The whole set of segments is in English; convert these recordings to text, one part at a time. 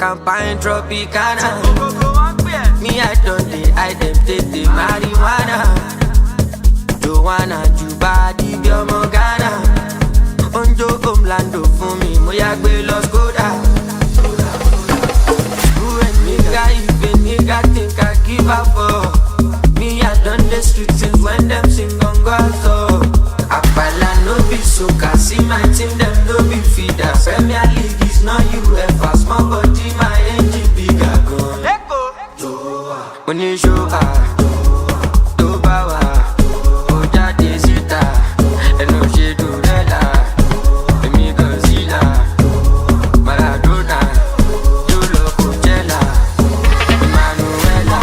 campaign Tropicana. Me I don't I them take the marijuana. Joanna, Juba, di Biomo Ghana. Onjo Omlando for me, Moyagbe Los Goda. Nigga, even nigga think I give up for. Me I done the street since when them sing on God so. Apala no be soca, see my team them no be feeder. Premier League is not UEFA, small body my engine bigger gun. When you show do bawa, oja desita, eno she do rela, emi Godzilla, Maradona, Jolo Coachella, Manuela,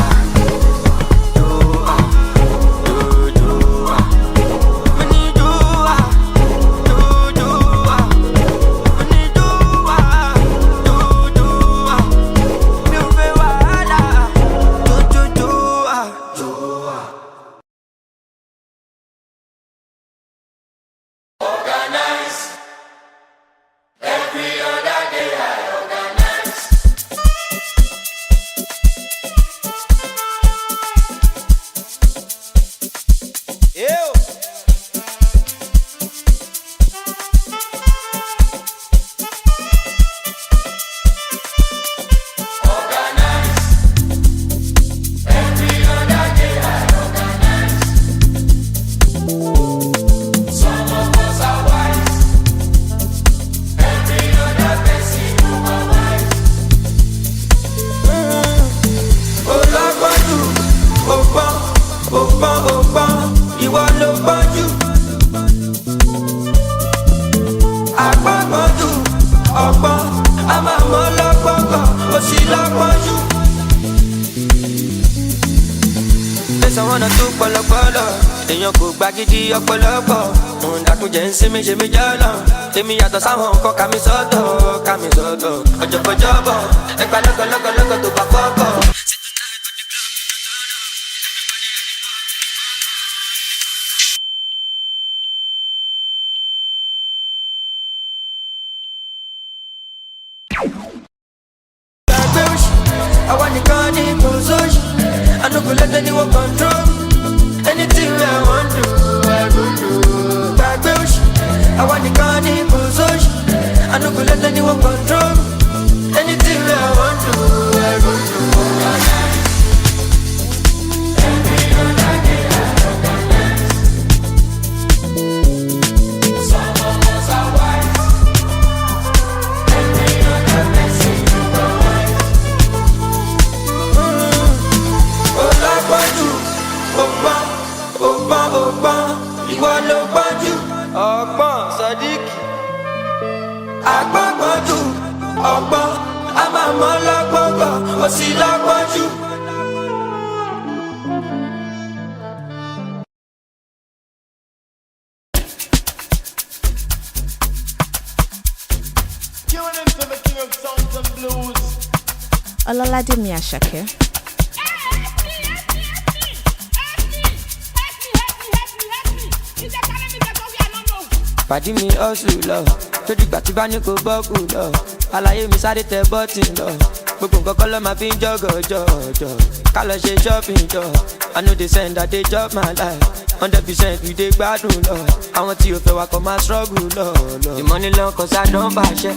Gbagidi ọ̀pọ̀lọpọ̀ mo ń dákúnjẹ ń sinmi ṣe mi jọ́lọ̀ tèmi yàtọ̀ sáwọn nǹkan kàmi sọ́tọ̀ ọjọ́bọ̀ ẹgbà lọ́gọ̀lọ́gọ̀ tó bá fọ́kọ̀. Gbàgbé òṣì àwa nìkan ní kò sóṣì àná kò let anyone control me. Anything I want to, I go do. Gbàgbé òṣì, àwa nìkan ní kò sóṣì. I no go let anyone control me. Anything I want to, I go do. Every other day I organize. Some of us are wise. Every other person you go wise. Olapaju, Ogbon. Ọgbọ́n, ìwọ ló gbọ́njú. Ọgbọ́n Sadiq. Agbọ́ngbọ́njú, ọgbọ́n, a máa mọ́ lọ́gbọ́ngbọ́n, ó sì lọ́gbọ́njú. Ọlọ́ládé Àṣàkẹ́. Pàdí mi hustle lọ, tó dìgbà tí bá ní kò bọ́ọ̀kù lọ. Àlàyé mi sáré tẹ bọ́tì lọ. Gbogbo nǹkan kọ́ ló máa fi ń jọ̀gọ̀jọ̀. Ká lọ ṣe shopping jọ. I know they send that they chop my life. 100% we dey gbádùn lọ. Àwọn tí o fẹ́ wa kọ́ máa struggle lọ. The money long cause I don bàṣẹ.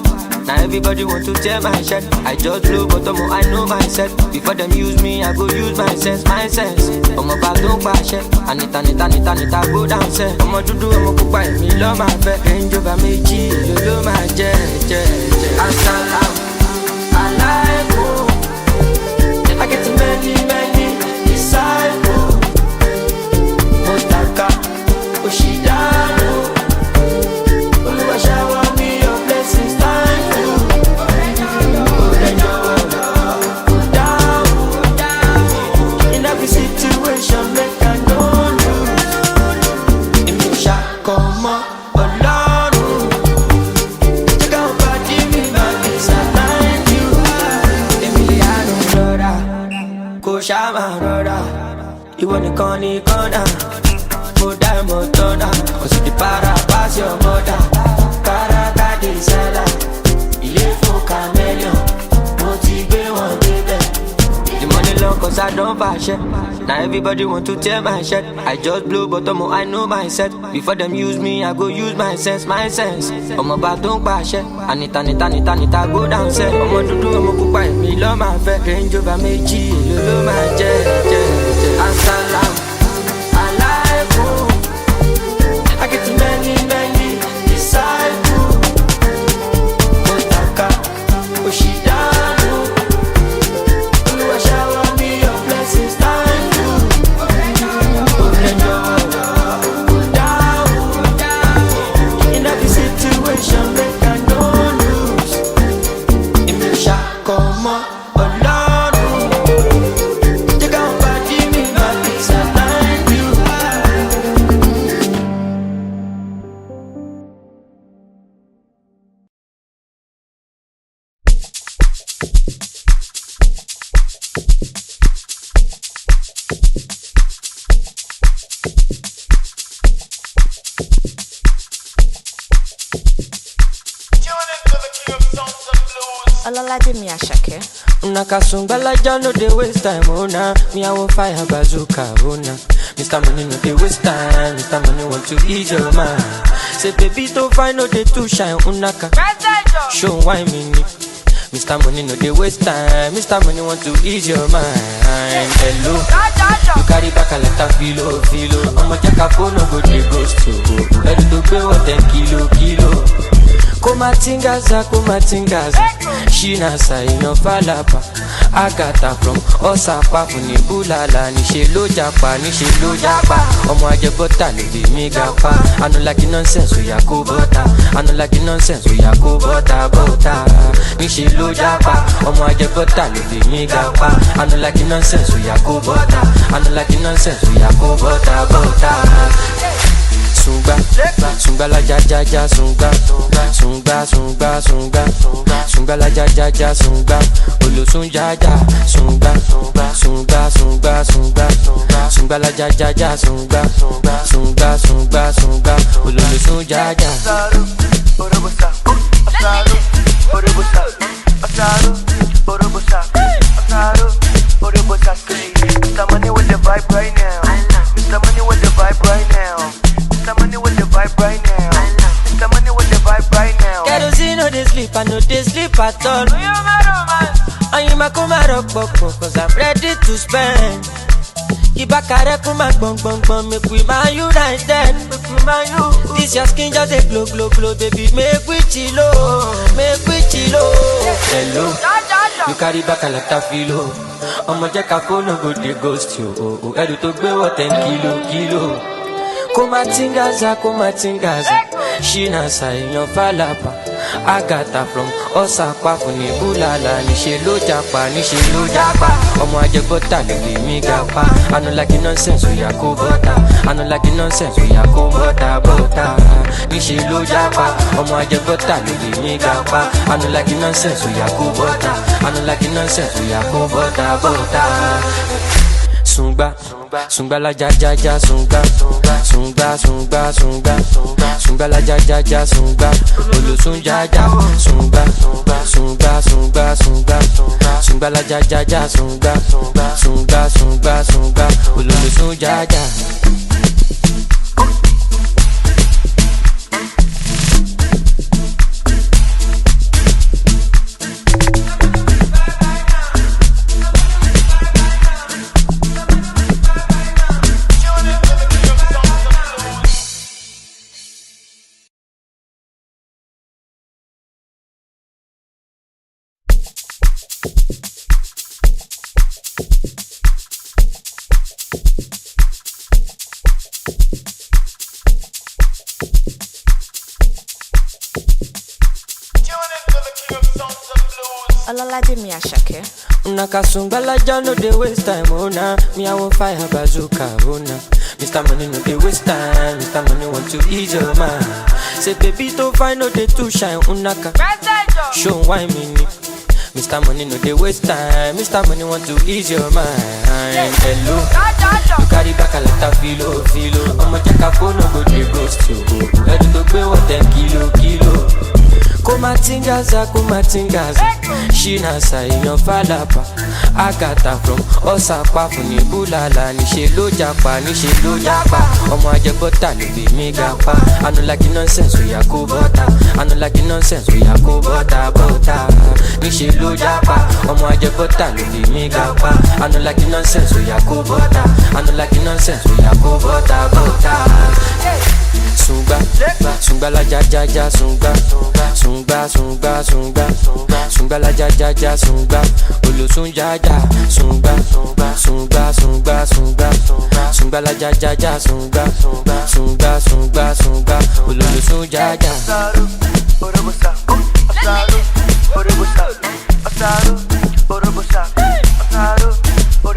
Now everybody want to tear my shirt. I just blow bottom, I know myself. Before them use me, I go use my sense. Ọmọ bá tó ń pàṣẹ. Anita go down sẹ́. Ọmọ dúdú ọmọ pupa èmi lọ́ máa fẹ́. Range Rover méjì ló máa jẹ́. Asalaam alaikum. I get many disciples. Motaka Oshidano. Olúwa shower me your blessings. Thank you. In every situation, make I know lose. In your shakoma, Olorun. Check out body me, my visa, thank you. Emiliano Flora, Koshama Rora. Ìwọ nìkan ní kọ́nà, mo dá ẹ̀mọ́ tọ́nà. Kò sì di para pass your mother. Kárakáde sálà, ilé fún chameleon. Mo ti cause I don't fashion. Now everybody want to tear my shirt. I just blow but I know myself. Before them use me, I go use my sense, my sense. I'm about to passion. Anita, go down, say. I'm on to do, I'm to buy me, love my fat Range Rover, me G, love my jet. Assalam, alaikum. I get too many disciples. Otaka, Oshidanu. Oluwa shower me your blessings, thank you. In every situation, make I don't lose. If you shall come on, Olalaje mi Asake. Nakasumbala no dey waste time, oh nah. Me I want fire bazooka, oh nah. Mr. Money no dey waste time, Mr. Money want to ease your mind. Say baby to find no dey too shine, unaka. Show why me ni. Mr. Money no dey waste time, Mr. Money want to ease your mind. Hello, you carry back a lot of filo. I'ma check a phone, no go dey ghost to. Ready to pay what 10 kilo. Kumatingaza, Shina sayo falapa. Agata from Osapa, Funibulala, Nishelo Japa. Omo ajebota le be mi gapa. I don't like nonsense, we are go bota. Bota. Nishelo Japa. Omo ajebota le be mi gapa. I don't like nonsense, we are go bota. Bota. Sunga la ja sunga la ja sunga olo sunga sunga la ja sunga olo sunga Mr. Money with the vibe right now. Mr. Money with the vibe right now. Mr. Money with the vibe right now. Mr. Money with the vibe right now. Kerosene no dey sleep, I no dey sleep at all. I'm a kuma rock cause I'm ready to spend. Ibakare kuma bong, make we man united. This your skin just a glow, baby, make we chillo. Hello, you carry back a lot of filo. I'ma check a phone, no go dey ghost you. Edu to gbe what 10 kilo. Kumatingaza, Shina sayo falapa. Agata from Osapa, Funibulala, Nishelo Japa. Omo ajebota le be mi gapa. I don't like nonsense, we are go bota. Bota. Nishelo Japa. Omo ajebota le be mi gapa. I don't like nonsense, we are go bota. Bota. Sunga la ja sunga la ja sunga olo sunga la ja sunga olo sunga. Olalaje mi Asake. Nakasumbala no dey waste time, oh nah. Me I want fire bazooka, oh nah. Mr. Money no dey waste time, Mr. Money want to ease your mind. Say baby to find no dey too shine, unaka. Show why me ni. Mr. Money no dey waste time, Mr. Money want to ease your mind. Hello, you carry back a lot of filo. I'ma check a phone, no go dey ghost you. Ready to pay what 10 kilo. Kumatingaza, Shinasa èèyàn Falapa. Agatha from Osapa fún ní Búlàlà. Níṣe ló japa. Ọmọ ajẹbọ́tà ló fi mí ga pa. I no like the nonsense, oya kó bọ́tà. Níṣe ló japa. Ọmọ ajẹbọ́tà ló fi mí ga pa. I no like the nonsense, oya kó bọ́tà. Sunga la ja sunga la ja sunga olosun jaja sunga la ja sunga olosun jaja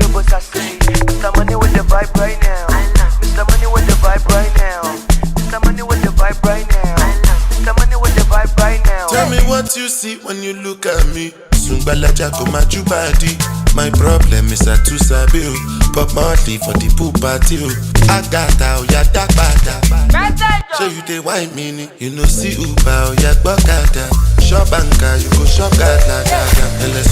Mr. Money with the vibe right now. Mr. Money with the vibe right now. Mr. Money with the vibe right now. Mr. Money with the vibe right now. Tell me what you see when you look at me. Sungbalaja go my body. My problem is I too sabi. Pop Marley for the pool party. Agatha oya dakbada. So you dey wine me, you know see Uber oya gbokada. Shop banker you go shop gada. Ele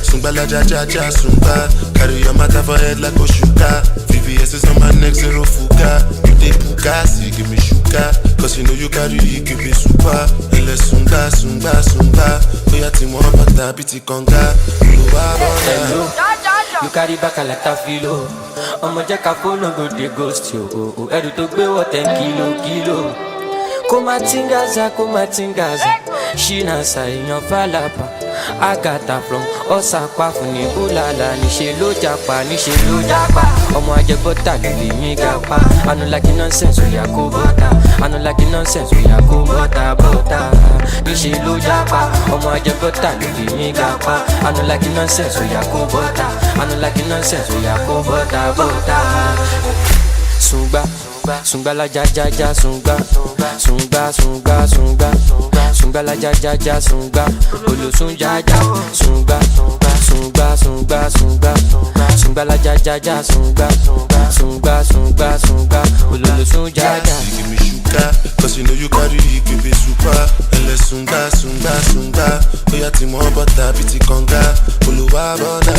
Sungbalaja Sungba. Carry your matter for head like Oshuka. VVS is on my neck, zero fuga. You dey puka, so you give me sugar. Cause you know you carry, you give me super. Ele Sunga. Oya ti mo bata biti konga. Hello, you carry back like a filo. I'ma jack a phone no go dey ghost you. Edu to gbe what 10 kilo. Kumatingaza, Shinasa èèyàn Falapa. Agatha from Osapa fún ní Búlàlà. Níṣe ló japa. Ọmọ ajẹbọ́tà ló fi mí ga pa. I no like the nonsense, oya kó bọ́tà. Níṣe ló japa. Ọmọ ajẹbọ́tà ló fi mí ga pa. I no like the nonsense, oya kó bọ́tà. Sunga la ja sunga la ja sunga olosun jaja sunga la ja sunga olosun jaja. You give me sugar, cause you know you carry, you give me super. Ele sunga. Oya ti mo bata biti konga. Oluwa bona.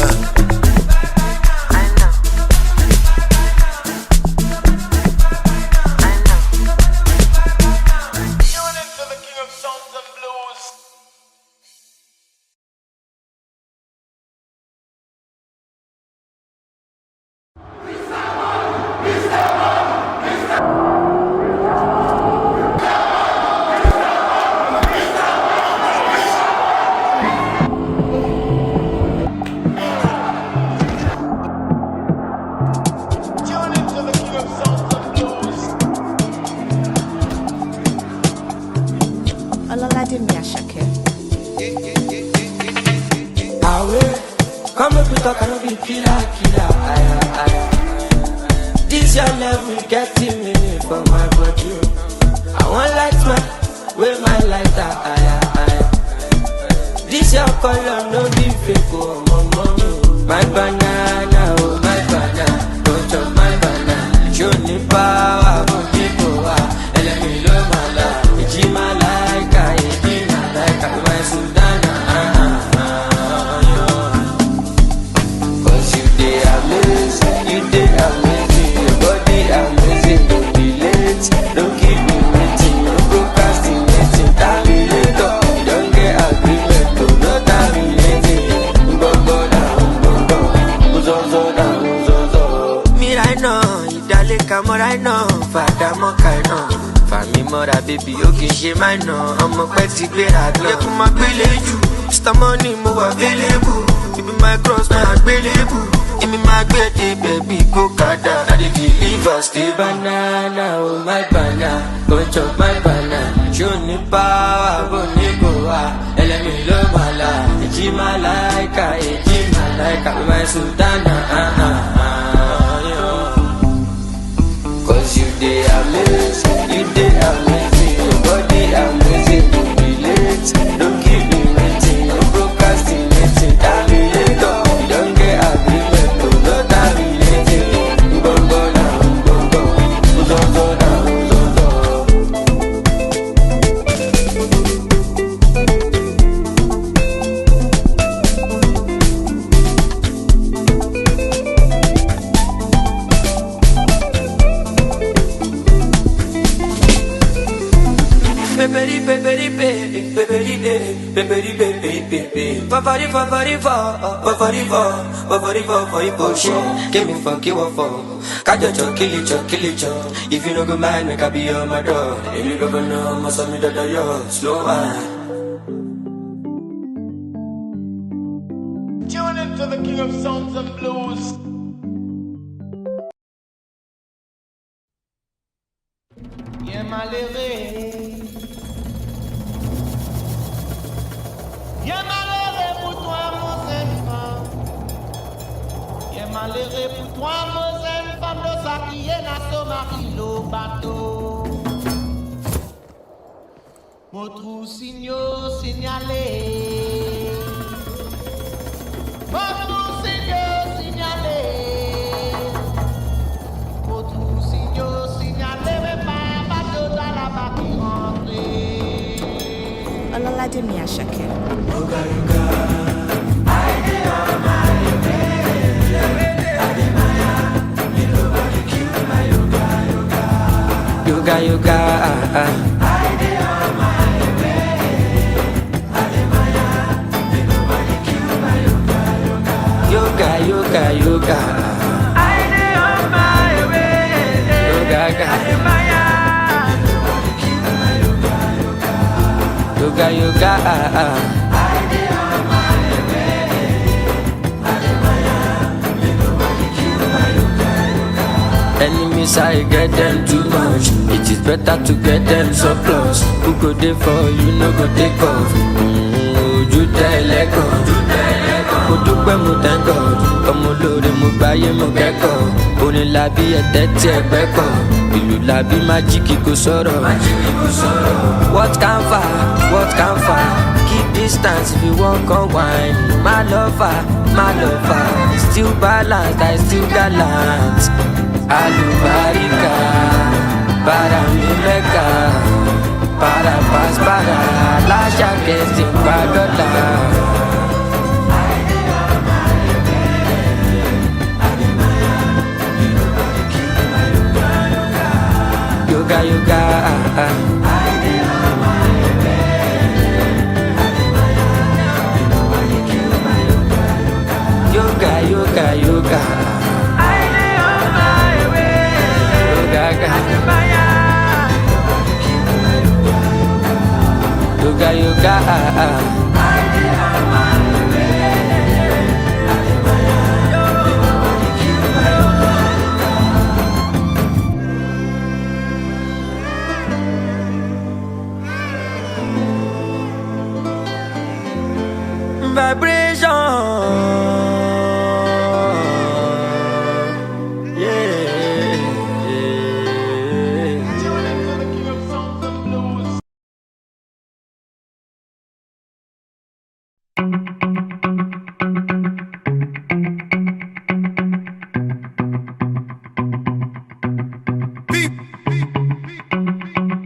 Ọlọ́ládé mi Àṣàkẹ́. Come up with a kind of killer. This your level getting me for my body. I want light man, with my lighter. This your color, no be fake, oh mommy. My banana, don't chop my banana. Show me power, but people are. Elemi lo mala, iji malaika, my Sudana. Mọ́ra iná fàdà mọ́ka iná fàmí mọ́ra bébí ó kì í ṣe máa ná ọmọ pẹ́ ti gbéra náà. Yẹ kó máa gbélé jù Mr. Money mo wà available. Ibi my cross máa gbélébù. Èmi máa gbé dé bẹ̀bí kó kàdá. I dey deliver stay banana oh my banana. Don't chop my banana. Ṣé o ní power bó ní kò wá? Ẹlẹ́mi ló máa la. Èjì máa láìka my Sultana. Cause you dey amazing, your body amazing, don't be late, don't keep me waiting, no procrastinating, terminator, you don't get agreement, no terminating, go now, go. Give me fuck you up for. Kajo kill it. If you no go mind, make I be on my door. If you don't know, must have me that yo slow man. Tune into the king of sounds and blues. Bien malheureux. Bien malheureux pour toi, mon enfant. Bien malheureux pour toi, mon enfant. De ça qui est dans son mari, le bateau. Mon trou signalé. Votre signalé. Votre signalé, mais pas bateau dans la barque qui rentre. Olalademi Ashake. Yoga, enemies, I get them too much. It is better to get them so close. Who go there for you, no go take off. You tell echo. Mo dúpẹ́ mo thank God. Ọmọ olóore mo gbáyé mo kẹ́kọ̀ọ́. Orin làbí ẹ̀tẹ́ tí ẹgbẹ́ kọ̀. Ìlú làbí májíkì kò sọ̀rọ̀. What can far? Keep distance if you wan come wine. My lover, still balanced, I still gallant. Alubarika, para mi Mecca, para paz, para la jaquette, pagola. Yoga, yoga. Yoga. Vibration. Tune into the king of sounds and blues.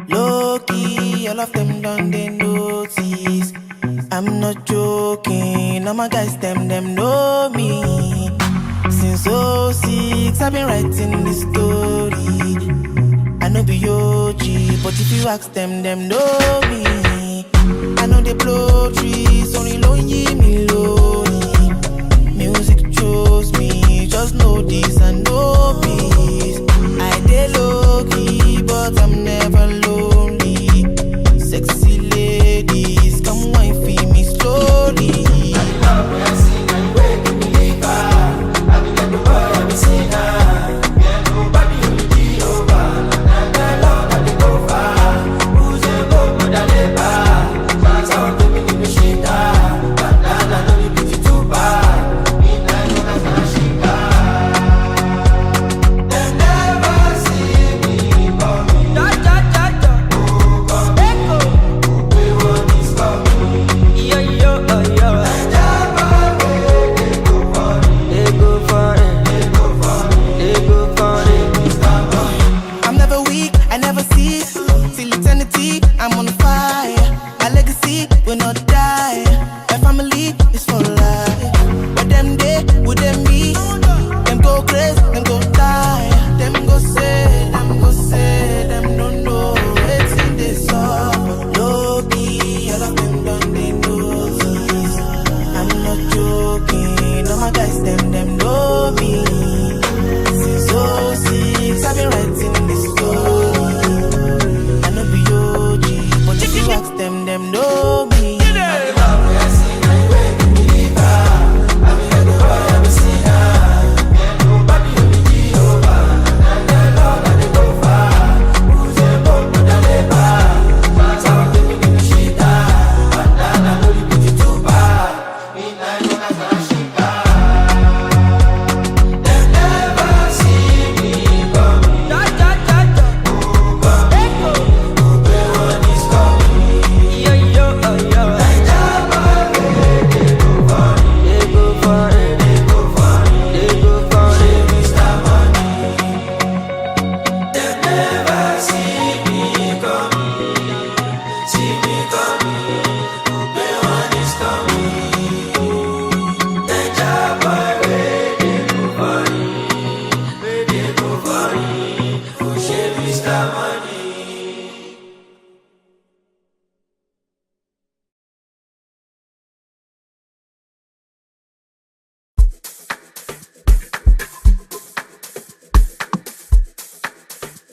Low-key, all of them done they notice. I'm not joking, all my guys, them know me. Since 06, I've been writing this story. I know be OG, but if you ask them know me. I know they blow trees, only lonely me lonely. Music chose me, just know this and know peace. I dey low-key, but I'm never lonely. Sexy ladies, come wine for me slowly. Never see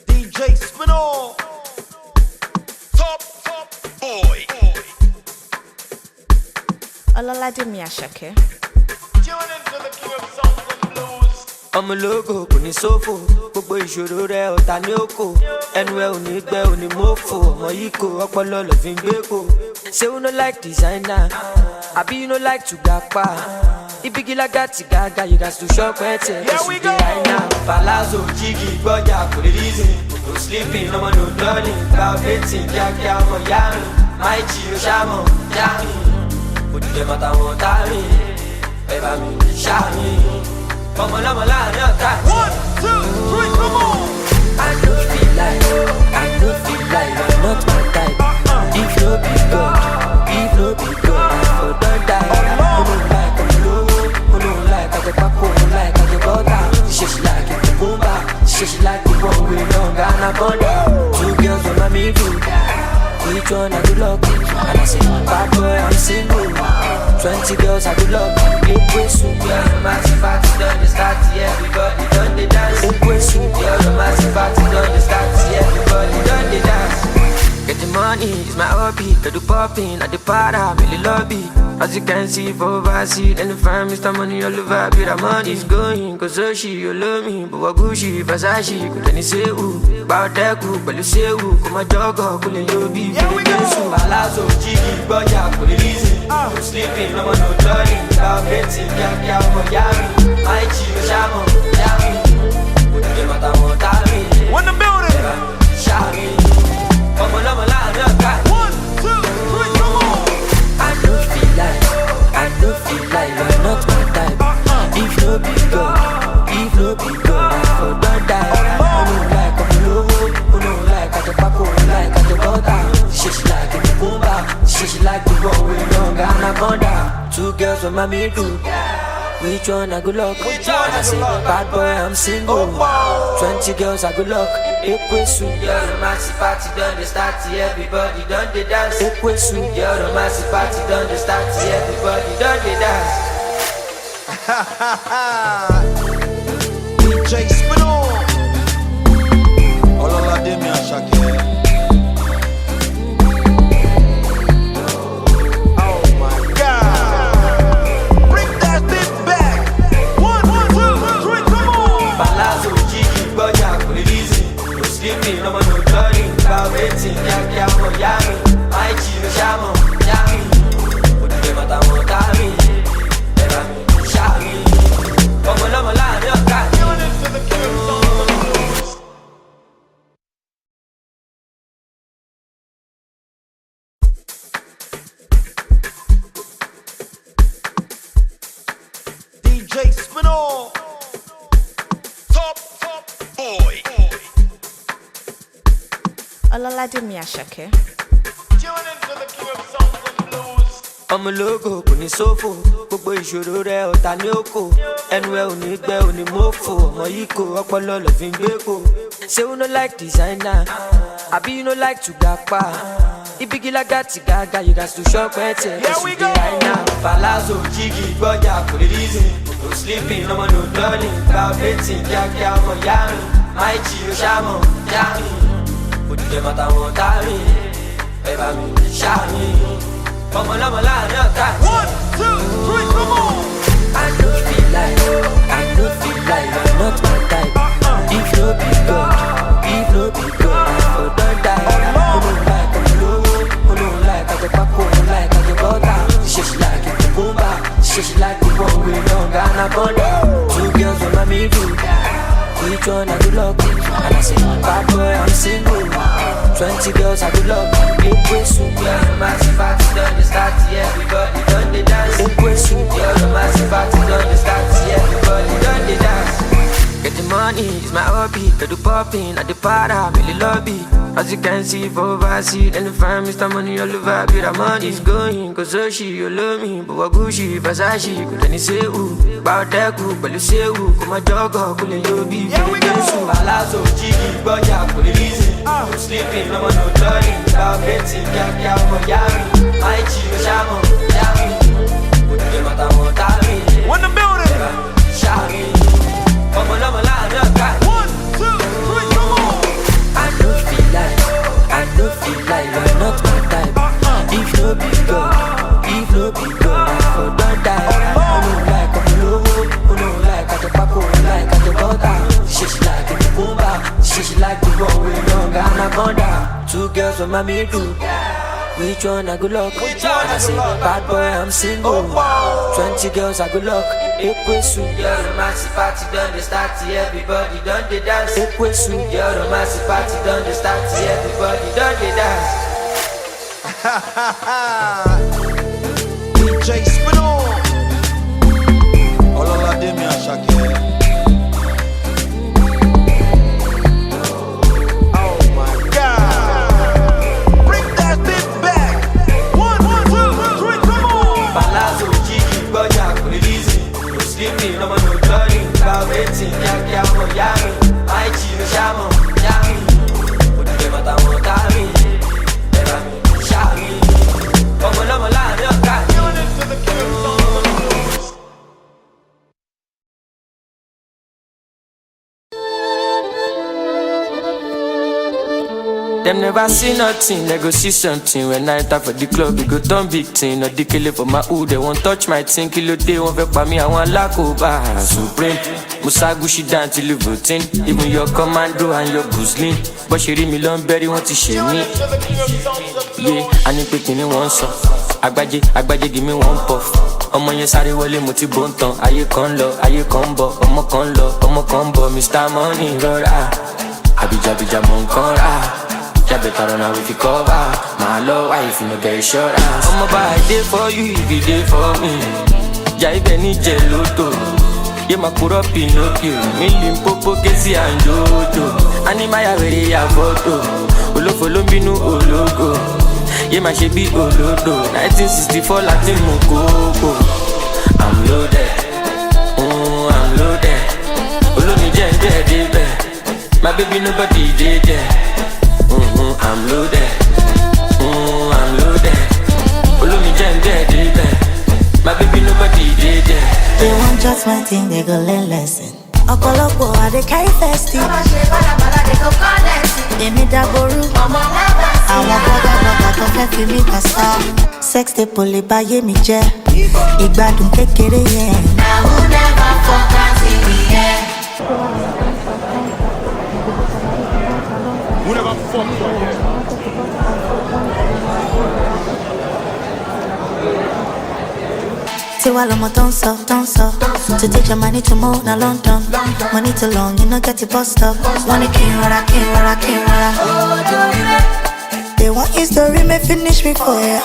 DJ Spinall, top boy. Olaladimi Ashake. Tune into the king of songs and blues. ọmọ ológo kò ní sófò gbogbo ìṣòro rẹ ọ̀tá ní òkò ẹnu ẹ ò ní gbẹ ò ní mọ́fò ọmọ yìí kò ọpọlọ ló fi ń gbé kò. say you no like designer àbí you no like to gapa ibigilaga ti gaga you gats to shop ẹtẹ ẹsùn dé àìná. palazzo jígì gbọ́jà kò lè reason no sleeping ọmọ no dulling gba ọ̀bẹ́tì kíákíá ọmọ yá mi máì jí o ṣàmọ̀ yá mi òdìdẹ mọ́ta wọn tá mi ẹ bá mi ṣá mi. Ọmọ lọ́mọ láàrin ọ̀tá. 1, 2, 3, come on. I no feel like you're not my type. If no be God, I for don die. Who no like, I get back home like I get butter. She like it, the boomba. She like the one we long anaconda. 2 girls on my middle. Which one I do luck? And I say, bad boy, I'm single. 20 girls I do luck. Liquid soup, yeah, the massive party done the start, yeah, everybody done the dance. Liquid soup, yeah, the massive party done the start, yeah, everybody done the dance. Get the money, it's my hobby. Get the popping at the para, really lobby. As you can see, for overseas, and the fam, Mr. Money all over, be the money's going. Cause so she, you love me, but what Gucci, Versace, could any say who? About that group, but you say who? Come a jogger, could you be? Here we go. Palazzo, Jiggy, Boya, could you reason? No sleeping, no more, no turning. About betting, yeah, Miami. My chief, Shamo, Yami. Put them at a more time. When the building. Shami. Come on, 1, 2, 3, come on. I don't feel like you're not my type. If no be God, I for don't die. Who no like, I get back home like I get butter. She like it, the boomba. She like the one we long anaconda. 2 girls on my middle. Which one I good luck? And I say, bad boy, I'm single. 20 girls I good luck. Liquid soup, yeah, the massive party done the start, yeah, everybody done the dance. Liquid soup, yeah, the massive party done the start, yeah, everybody done the dance. DJ Spinall, Olaladimi Ashake. Oh my God, bring that beat back. 1, 2, 3, come on. Palazzo, Jiggy, Boya, could you reason? No sleeping, no more, no turning. About waiting, yeah, Miami. My chief, Shamo, Yami. Put them at a more time. Shami. Ọmọ lọ́mọ láàrin ọ̀tá. Tune into the king of songs and blues. DJ Spinall, top boy. Olaladimi Ashake. Tune into the king of songs and blues. ọmọ ológo kò ní sófò gbogbo ìṣòro rẹ ọ̀tá ní òkò ẹnu ẹ ò ní gbẹ ò ní mọ́fò ọmọ yìí kò ọpọlọ ló fi ń gbé kò. say you no like designer àbí you no like to gapa ibigilaga ti gaga you gats to shop ẹtẹ ẹsùn dé àìná. palazzo jígì gbọ́jà kò lè reason no sleeping ọmọ no dulling gba ọ̀bẹ́tì kíákíá ọmọ yá mi máì jí o ṣàmọ̀ yá mi òdìdẹ mọ́ta wọn tá mi ẹ bá mi ṣá mi. Ọmọ lọ́mọ láàrin ọ̀tá. 1, 2, 3, come on. I don't feel like you're not my type. If no be God, I for don't die. Who no like, I get back home like I get butter. She like it, the boomba. She like the one we long anaconda. 2 girls on my middle. Which one I do luck? And I say, bad boy, I'm single. 20 girls I do luck. Liquid soup, yeah, the massive party done the start, yeah, everybody done the dance. Liquid soup, yeah, the massive party done the start, yeah, everybody done the dance. Get the the money is my hobby. Got the popping at the para, really lobby. As you can see, for overseas, and the fam, Mr. Money all over. Be the money is going, cause Oshi, you love me. But what Gucci, Versace, could any say who? Bout that cool, but you say who? Come on, jogger, cool and you be. Here we go. Palazzo, Jiggy, Boya, cool and easy. I'm sleeping, no one no turning. Without betting, yeah, for Yami. My Chico, Shamo, Yami. Put the matter on Tami. When the building. Shami. One, two, three, come on. I don't feel like you're not my type. If no be God, I for don't die. I don't like I'm low, I don't like at the back, I like at the border. She like the boomba, she like the one with long anaconda. Two girls on my middle. Which one I good luck? I say bad boy, I'm single. 20 girls I good luck. Ekwesu, you're the massive party done the start. Everybody done the dance. Ekwesu, you're the massive party done the start. Everybody done the dance. DJ Spinall. Olalademi Ashake. Oh my God. Bring that bit back. 1, 2, 3, come on. Palazzo, Jiggy, Boya, cool and easy. No sleeping, no man no turning. Without waiting, yeah, for Yami. My Chico, Shamo, Yami. Put the matter on Tami. Shami. Come on, them never see nothing, they go see something. When I enter for the club, we go turn big thing. No decay for my hood, they won't touch my thing. Kilo day, won't vex by me, I want lack over. Supreme, Musa Gucci down till you voting. Even your commando and your Guzlin. But she read me long berry, want to share me. Yeah, I need picking in one song. Agbaje, give me one puff. Ọmọ yẹn sáré wọlé mo ti bó ń tan. Ayé kan lọ, ayé kan bọ̀. Ọmọ kan lọ, ọmọ kan bọ̀. Mr. Money rọra. Abija mo ń kan ra. Yeah, better run out with the cover. My love, wife, you no get insurance. I'm about a day for you, if you day for me. Yeah, if any geloto. Yeah, my put up Pinocchio. Million popo, Kesi and Jojo. Animaya, very ya photo. Follow me no logo. Yeah, my shebi olodo. 1964 Latin Mokoko. I'm loaded. I'm loaded. Oloni Jende, my baby nobody did there. I'm loaded. I'm loaded. Olumi Jende, my baby nobody did there. They want judgment thing, they go learn lesson. Okolopo, I dey carry festive. They need that boru. I want boga to fẹ́ fi mi pasta. Sex dey pole baye mi jẹ́. Ìgbádùn kékeré yẹn. Now who never focus in the air. Who never fuck for you? Say while I'm a dancer. To take your money to move na London. Money too long, you no get it bust up. Money can't rara. They want history, may finish me for ya.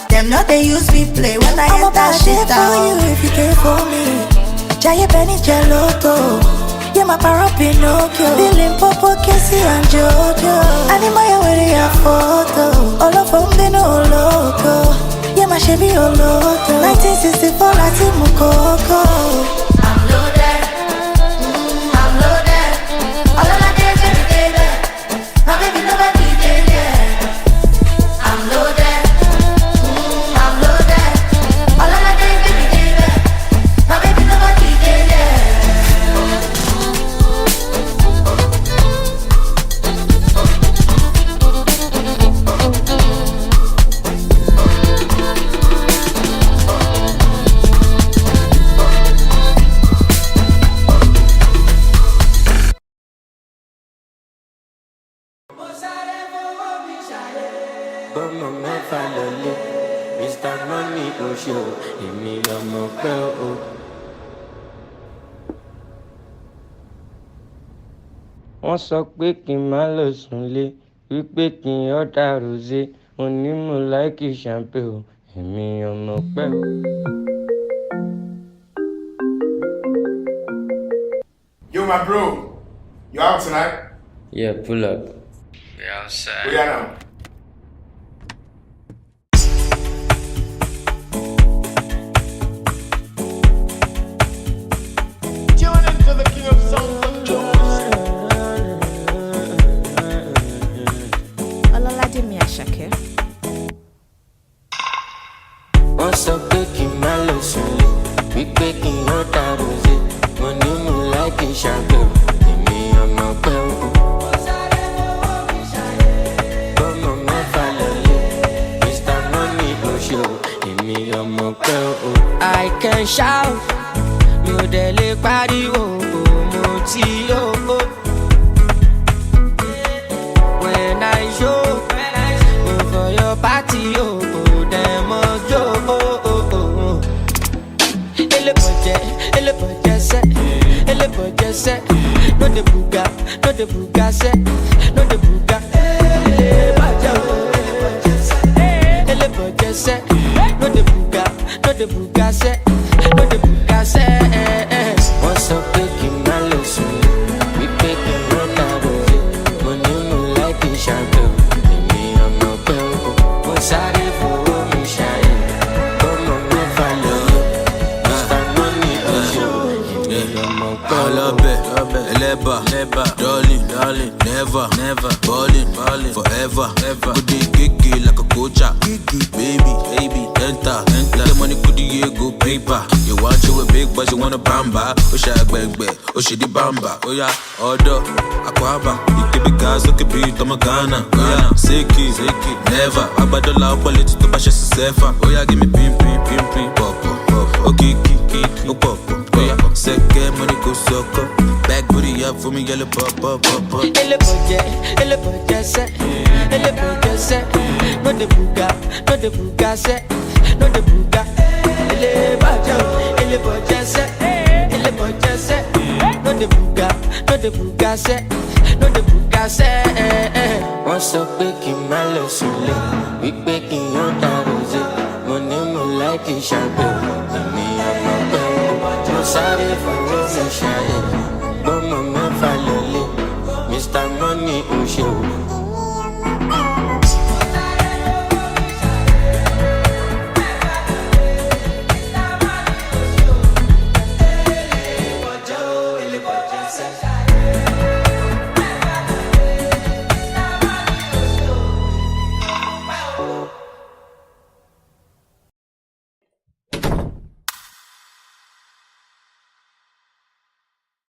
Them not they use me play when I enter that shit for you if you care for me. Jaya Benny Geloto. Yeah, my paro Pinocchio. Billing Popo, Kesi and Jojo. Animaya with a photo. All of them they know loco. Yeah, my Chevy Oloto. 1964 Latin Mokoko. I'm loaded. I'm loaded. All of my days every day there. My baby nobody did there. I'm loaded. I'm loaded. All of my days every day there. My baby nobody did there. Bọ́mọ mẹ́fà lọlé, Mr. Money oṣù, èmi lọmọ pẹ́ o. Wọ́n sọ pé kí n má lọ sùnlé, wípé kí n ọ̀dà rosé, mo ní mo láìkì champagne o, èmi ọmọ pẹ́ o. Yo, my bro. You out tonight? Yeah, pull up. Yeah, outside. Where you now? Tune into the king of sounds of Jones. Olaladimi Ashake. Wọ́n sọ pé kí n má lọ sùnlé, wípé kí n yán dàrú sí. Mo ní mo láìkí ṣàgbéwò, èmi ọmọ pẹ́ o. Bọ́mọ mẹ́fà lọ́lé, Mr. Money Oṣù, èmi ọmọ pẹ́ o. I can shout, mi ò dẹ̀ lè pariwo, mo ti yó o. When I show, go for your party, dem must go. Ele boje se, no de buga se, no de buga. Ele boje se, no de buga se, no de buga se. Wọ́n sọ pé kí n má lọ sùn, wípé kí n má dàrú sí. Mo ní mo láìkí ṣàgbéwò, èmi ọmọ pẹ́ o. Mo sáré fowó mi ṣàyè, bọ́mọ mẹ́fà lọ́yọ̀. Mr. Money Oṣù, èmi ọmọ pẹ́ o. Eleba, darling, never, ballin', forever. Good day, gigi like a coacha, baby, enter. The money could you go paper. You want you a big but you want a bamba. Oshia gbegbe, oshidi bamba. Oya, order, akwaba. You could be gas, you could be Tomagana. Seki, never. Abadola, politics to bash sefa. Oya, give me pim, pop. Okay, kiki, no pop. Oya, second money go sucker. Back booty up for me, yellow pop. Ele boje se, no de buga se, no de buga. Ele boje se, no de buga se, no de buga se. Wọ́n sọ pé kí n má lọ sùnlé, wípé kí n yán dàrú sí. Mo ní mo láìkí ṣàgbéwò, èmi ọmọ pẹ́ o. Mo sáré fowó mi ṣàyè, bọ́mọ mẹ́fà lọ́lé. Mr. Money Oṣù.